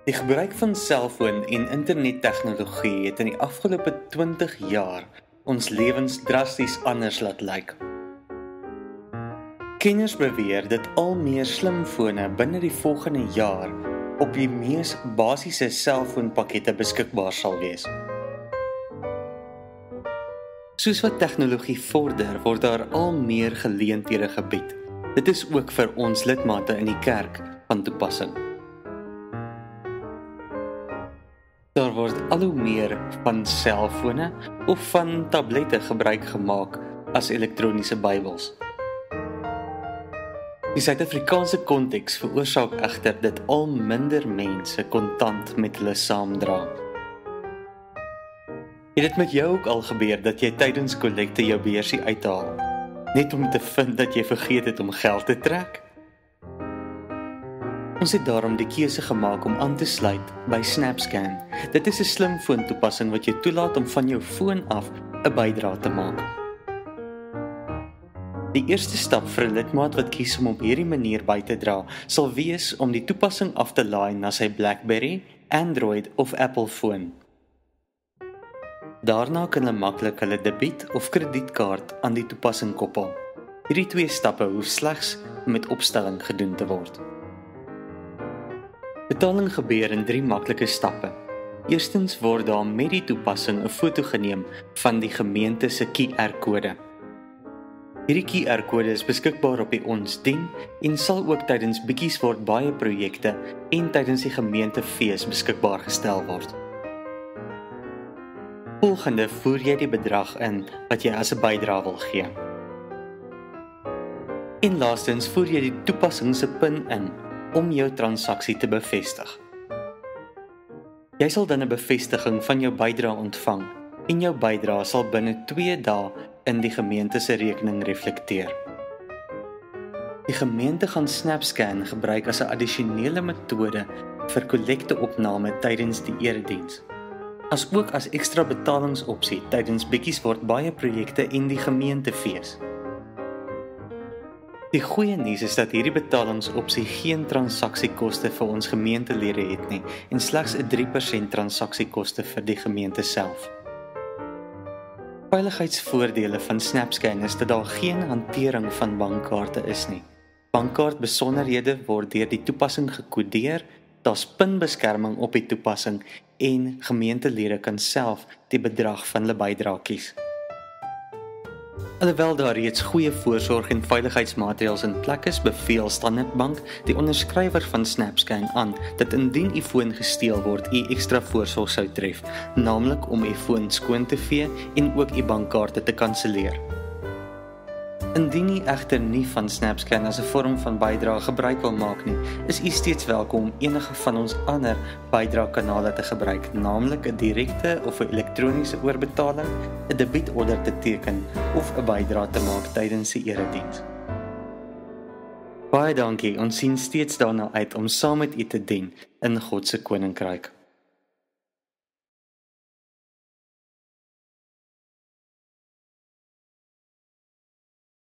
Die gebruik van selfoon en internettegnologie het in die afgelope 20 jaar ons lewens drasties anders laat lyk. Kenners beweer dat al meer slimfone binne die volgende jaar op die mees basiese selfoonpakkette beskikbaar sal wees. Soos wat tegnologie vorder, word daar al meer geleenthede gebied. Dit is ook vir ons lidmate in die kerk van toepassing. Daar word al hoe meer van selfone of van tablette gebruik gemaak as elektroniese Bybels. Die Suid-Afrikaanse konteks veroorsaak egter dat al minder mense kontant met hulle saamdra. Het dit met jou ook al gebeur dat jy tydens kollekte jou beursie uithaal, net om te vind dat jy vergeet het om geld te trek? Ons het daarom die keuse gemaak om aan te sluit by SnapScan. Dit is 'n slimfoon toepassing wat jou toelaat om van jou foon af 'n bydrae te maak. Die eerste stap vir 'n lidmaat wat kies om op hierdie manier by te dra, sal wees om die toepassing af te laai na sy BlackBerry, Android of Apple foon. Daarna kan hulle maklik hulle debiet- of kredietkaart aan die toepassing koppel. Hierdie twee stappe hoef slegs met opstelling gedoen te word. Betaling gebeur in 3 maklike stappe. Eerstens word daar met die toepassing 'n foto geneem van die gemeente se QR-kode. Hierdie QR-kode is beskikbaar op die Ons Dien en sal ook tydens Bietjies Word Baie projekte en tydens die gemeentefees beskikbaar gestel word. Volgende voer jy die bedrag in wat jy as 'n bydrae wil gee. En laastens voer jy die toepassing se PIN in om jou transaksie te bevestig. Jy sal dan 'n bevestiging van jou bydrae ontvang en jou bydrae sal binne 2 dae in die gemeente se rekening reflekteer. Die gemeente gaan SnapScan gebruik as 'n addisionele metode vir kollekteopname tydens die erediens, as ook as ekstra betalingsopsie tydens Bietjies Word Baie projekte en die gemeentefees. Die goeie nuus is dat hierdie betalingsopsie geen transaksiekoste vir ons gemeentelede het nie en slegs 'n 3% transaksiekoste vir die gemeente self. Veiligheidsvoordele van SnapScan is dat daar geen hantering van bankkaarte is nie. Bankkaartbesonderhede word deur die toepassing gekodeer, daar's pinbeskerming op die toepassing en gemeentelede kan self die bedrag van hulle bydrae kies. Alhoewel daar reeds goeie voorsorg en veiligheidsmaatreëls in plek is, beveel Standard Bank die onderskrywer van SnapScan aan dat indien u foon gesteel word, u ekstra voorsorg sou tref, naamlik om u foon skoon te vee en ook u bankkaarte te kanselleer. Indien u egter nie van SnapScan as 'n vorm van bydrae gebruik wil maak nie, is u steeds welkom om enige van ons ander bydraekanale te gebruik, naamlik 'n direkte of 'n elektroniese oorbetaling, 'n debietorder te teken of 'n bydrae te maak tydens die erediens. Baie dankie, ons sien steeds daarna uit om saam met u te dien in God se koninkryk.